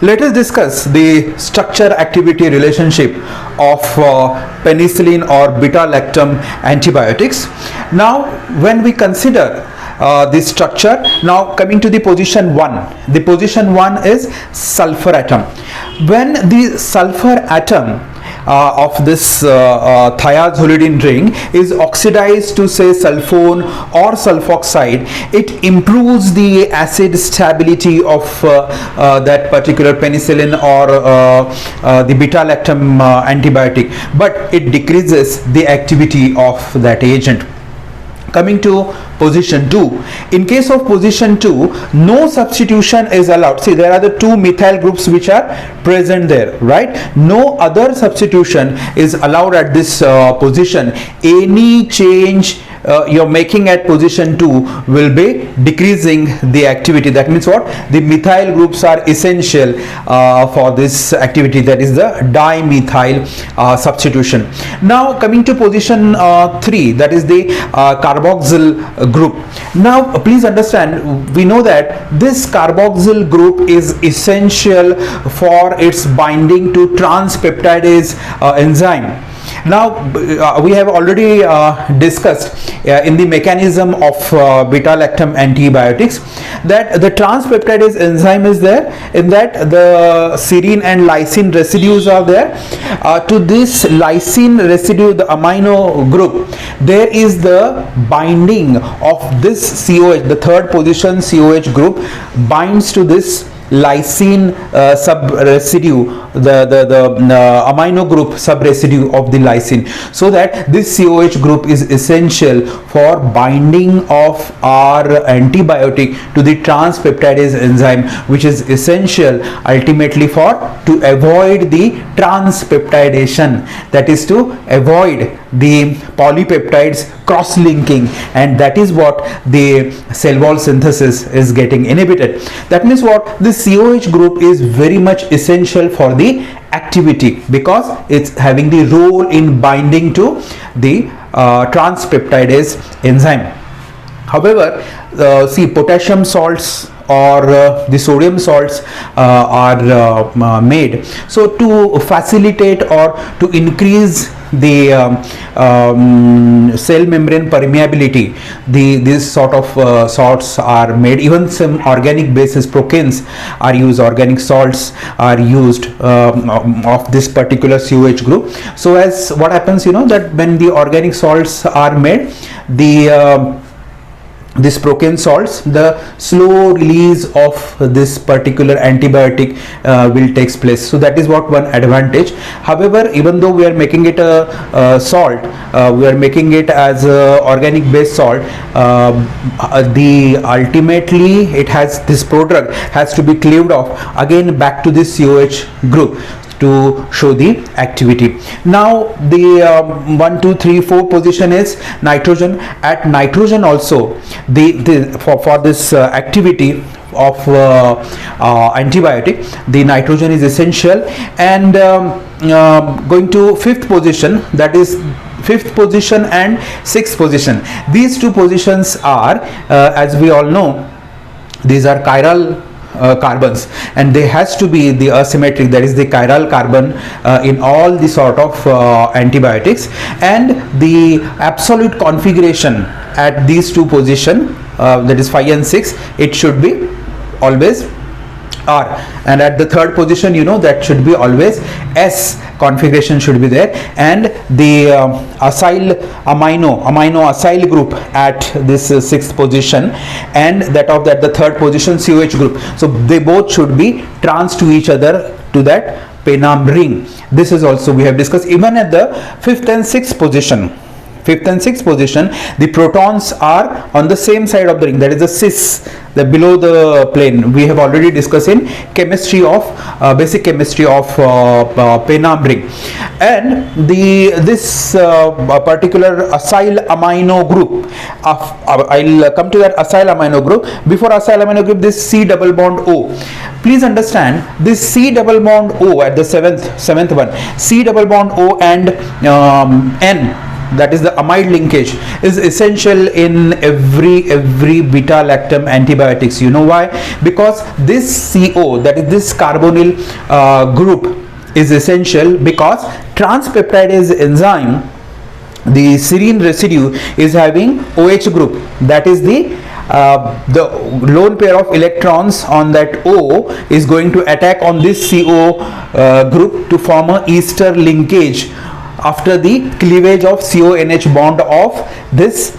Let us discuss the structure activity relationship of penicillin or beta-lactam antibiotics. Now, when we consider this structure, now coming to the position 1, the position 1 is sulfur atom. When the sulfur atom of this thiazolidine ring is oxidized to say sulfone or sulfoxide, it improves the acid stability of that particular penicillin or the beta-lactam antibiotic, but it decreases the activity of that agent. Coming to position 2, in case of position 2, no substitution is allowed. See, there are the two methyl groups which are present there, right? No other substitution is allowed at this position. Any change you're making at position 2 will be decreasing the activity. That means what? The methyl groups are essential for this activity, that is the dimethyl substitution. Now coming to position 3, that is the carboxyl group. Now please understand, we know that this carboxyl group is essential for its binding to transpeptidase enzyme. Now we have already discussed in the mechanism of beta-lactam antibiotics that the transpeptidase enzyme is there, in that the serine and lysine residues are there. To this lysine residue, the amino group, there is the binding of this COH, the third position COH group binds to this lysine sub-residue, the amino group sub-residue of the lysine, so that this COH group is essential for binding of our antibiotic to the transpeptidase enzyme, which is essential ultimately for to avoid the transpeptidation, that is to avoid the polypeptides cross-linking, and that is what the cell wall synthesis is getting inhibited. That means what? This COH group is very much essential for the activity because it's having the role in binding to the transpeptidase enzyme. However, see, potassium salts or the sodium salts are made so to facilitate or to increase the cell membrane permeability. These sort of salts are made. Even some organic bases, procaines are used, organic salts are used of this particular COH group. So as what happens, you know, that when the organic salts are made, this procaine salts, the slow release of this particular antibiotic will takes place. So that is what one advantage. However, even though we are making it a salt, we are making it as a organic based salt, the ultimately it has this product has to be cleaved off again back to this COH group to show the activity. Now the 1, 2, 3, 4 position is nitrogen. At nitrogen also, for this activity of antibiotic, the nitrogen is essential. And going to 5th position, that is 5th position and 6th position. These two positions are, as we all know, these are chiral carbons, and they has to be the asymmetric, that is the chiral carbon in all the sort of antibiotics, and the absolute configuration at these two position, that is 5 and 6, it should be always R, and at the 3rd position, you know, that should be always S configuration should be there, and the acyl amino acyl group at this 6th position, and that of that the 3rd position COH group. So they both should be trans to each other to that Penam ring. This is also we have discussed. Even at the 5th and 6th position, 5th and 6th position, the protons are on the same side of the ring, that is the cis, the below the plane. We have already discussed in chemistry of basic chemistry of Penam ring. And this particular acyl amino group, I'll come to that acyl amino group. Before acyl amino group, this C double bond O. Please understand, this C double bond O at the seventh one, C double bond O and N that is the amide linkage, is essential in every beta lactam antibiotics. You know why? Because this CO, that is this carbonyl group, is essential because transpeptidase enzyme, the serine residue, is having OH group, that is the lone pair of electrons on that O is going to attack on this CO group to form a ester linkage after the cleavage of CONH bond of this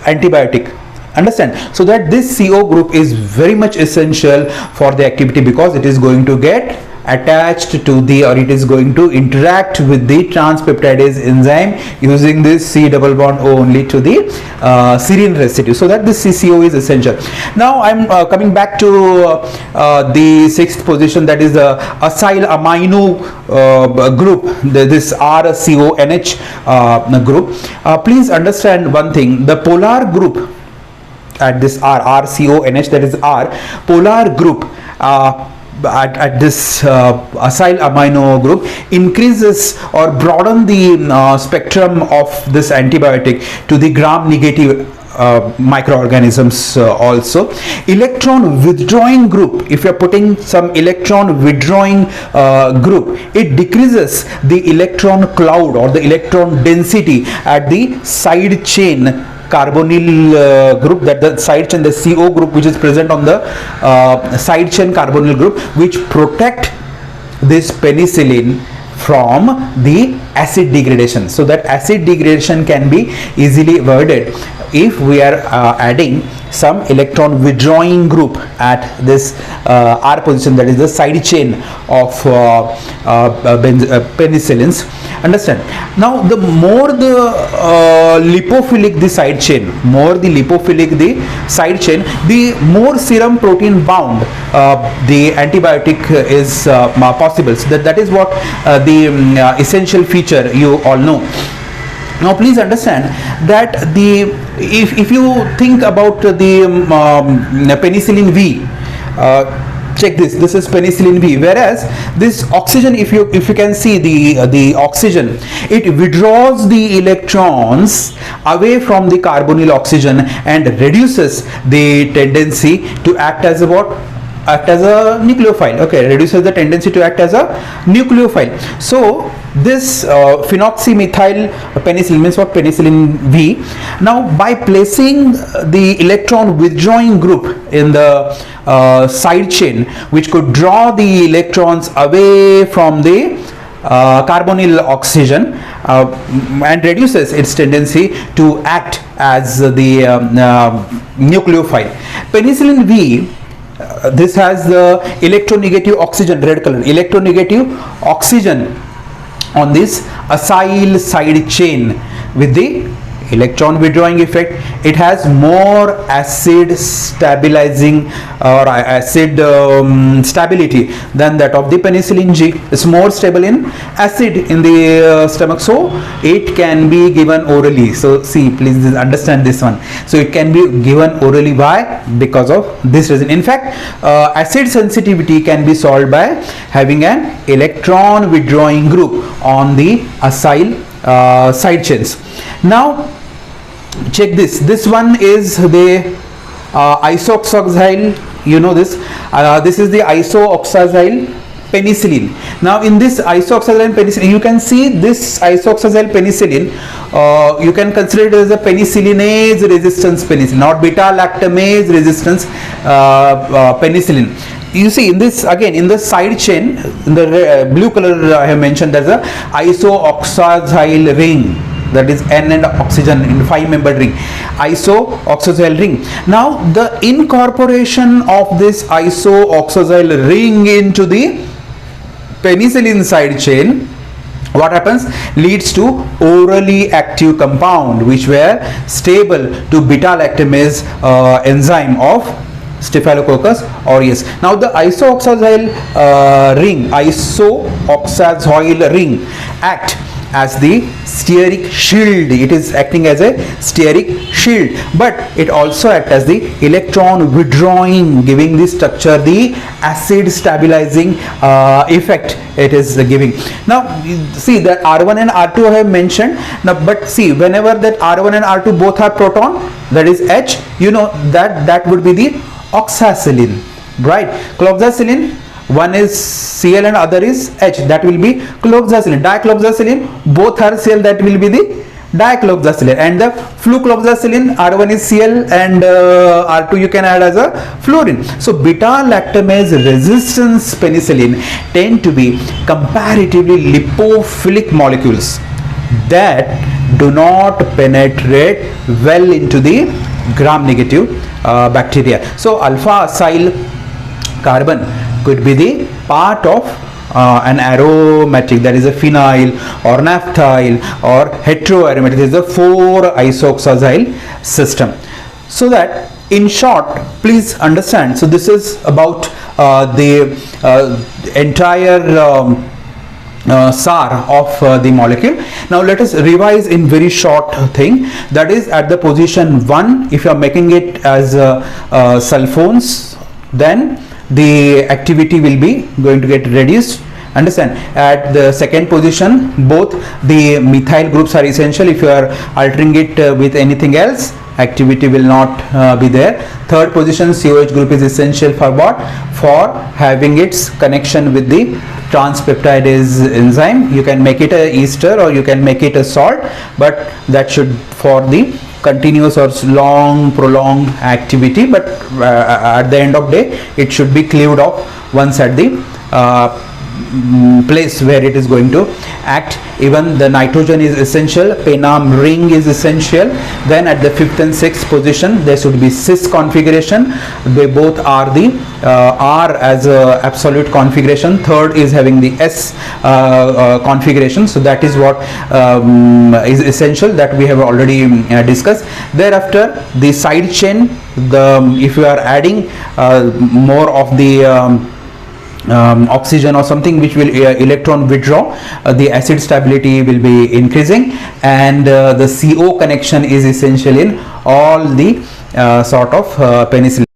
antibiotic. Understand? So that this CO group is very much essential for the activity, because it is going to get attached to the, or it is going to interact with the transpeptidase enzyme using this C double bond O only to the serine residue. So that this CCO is essential. Now I'm coming back to the sixth position, that is the acyl amino group, this RCONH group. Please understand one thing: the polar group at this RCONH, that is R, polar group at this acyl amino group increases or broaden the spectrum of this antibiotic to the gram negative microorganisms also. Electron withdrawing group, if you are putting some electron withdrawing group, it decreases the electron cloud or the electron density at the side chain carbonyl group, that the side chain, the CO group which is present on the side chain carbonyl group, which protect this penicillin from the acid degradation. So that acid degradation can be easily avoided if we are adding some electron withdrawing group at this R position, that is the side chain of penicillins. Understand? Now the more the lipophilic the side chain, the more serum protein bound the antibiotic is possible. So that is what the essential feature you all know. Now please understand that if you think about the penicillin V, check this is penicillin V, whereas this oxygen, if you can see the oxygen, it withdraws the electrons away from the carbonyl oxygen and reduces the tendency to act as a nucleophile. Okay, reduces the tendency to act as a nucleophile. So this phenoxymethyl penicillin, means what, penicillin V. Now by placing the electron withdrawing group in the side chain, which could draw the electrons away from the carbonyl oxygen and reduces its tendency to act as the nucleophile. Penicillin V, this has the electronegative oxygen, red color, electronegative oxygen on this acyl side chain with the electron withdrawing effect. It has more acid stabilizing or acid stability than that of the penicillin G. It's more stable in acid in the stomach, so it can be given orally. So see, please understand this one. So it can be given orally. Why? Because of this reason. In fact, acid sensitivity can be solved by having an electron withdrawing group on the acyl side chains. Now check this one is the isoxazoline, you know this is the isoxazoline penicillin. Now in this isoxazoline penicillin, you can see this isoxazoline penicillin, you can consider it as a penicillinase resistance penicillin, not beta lactamase resistance penicillin. You see in this, again in the side chain, in the blue color I have mentioned, there's a isoxazoline ring, that is N and oxygen in 5-membered ring, isoxazoline ring. Now the incorporation of this isoxazoline ring into the penicillin side chain, what happens, leads to orally active compound which were stable to beta lactamase enzyme of Staphylococcus aureus. Now the isoxazoline ring act as the steric shield. It is acting as a steric shield, but it also acts as the electron withdrawing, giving the structure the acid stabilizing effect it is giving. Now see that R1 and R2 I have mentioned. Now but see, whenever that R1 and R2 both have proton, that is H, you know that would be the oxacillin, right? Cloxacillin, one is Cl and other is H, that will be cloxacillin. Dicloxacillin, both are Cl, that will be the dicloxacillin. And the flucloxacillin, R1 is Cl and R2 you can add as a fluorine. So beta lactamase resistance penicillin tend to be comparatively lipophilic molecules that do not penetrate well into the gram negative bacteria. So alpha acyl carbon could be the part of an aromatic, that is a phenyl or naphthyl or heteroaromatic. This is a 4-isoxazyl system. So that in short, please understand, so this is about the entire SAR of the molecule. Now let us revise in very short thing, that is at the position 1, if you are making it as sulfones, then the activity will be going to get reduced. Understand? At the second position, both the methyl groups are essential. If you are altering it with anything else, activity will not be there. Third position, COH group is essential for what? For having its connection with the transpeptidase enzyme. You can make it a ester or you can make it a salt, but that should for the continuous or long prolonged activity, but at the end of day it should be cleaved off once at the place where it is going to act. Even the nitrogen is essential, Penam ring is essential. Then at the 5th and 6th position there should be cis configuration. They both are the R as a absolute configuration. Third is having the S configuration. So that is what is essential, that we have already discussed. Thereafter the side chain, if you are adding more of the oxygen or something which will electron withdraw, the acid stability will be increasing, and the CO connection is essential in all the sort of penicillin.